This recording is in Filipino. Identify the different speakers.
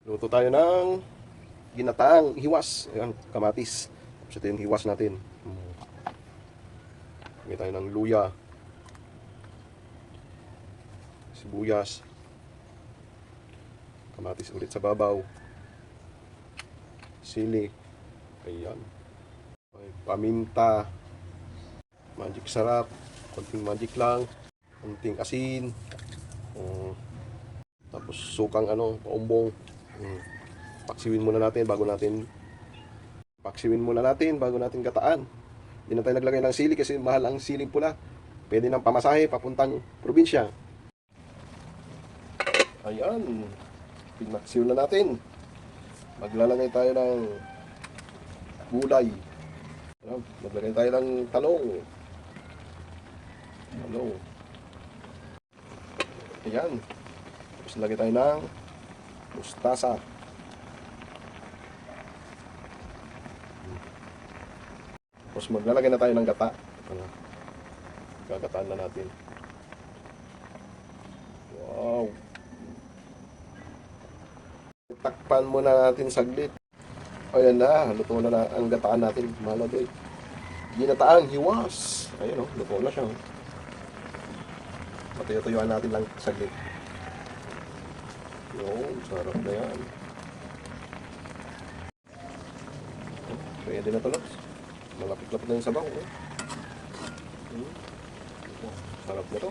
Speaker 1: Luto tayo ng ginataang hiwas. Ayan, kamatis. Tapos ito yung hiwas natin. Lagyan tayo ng luya, sibuyas, kamatis ulit sa babaw, sili, ayan, ay, paminta, magic sarap, konting magic lang, konting asin, tapos sukang paumbong. Paksiwin muna natin bago natin gataan. Hindi na tayo naglagay ng sili kasi mahal ang siling pula. Pwede ng pamasahe papuntang probinsya. Ayan, pinaksiw na natin. Maglalagay tayo ng gulay. Maglagay tayo ng talong. Ayan. Tapos lagay tayo ng mustasa. Tapos maglalagay na tayo ng gata. Gagataan na natin. Wow. Takpan muna natin saglit. Ayan na, luto na ang gataan natin. Malagay. Ginataang hiwas. Ayan o, luto na siya. Matuyo-tuyuan natin lang saglit. Yun, sarap na yan. Pwede na to, Lods. Malapit-lapit na yung sabaw. Sarap na to.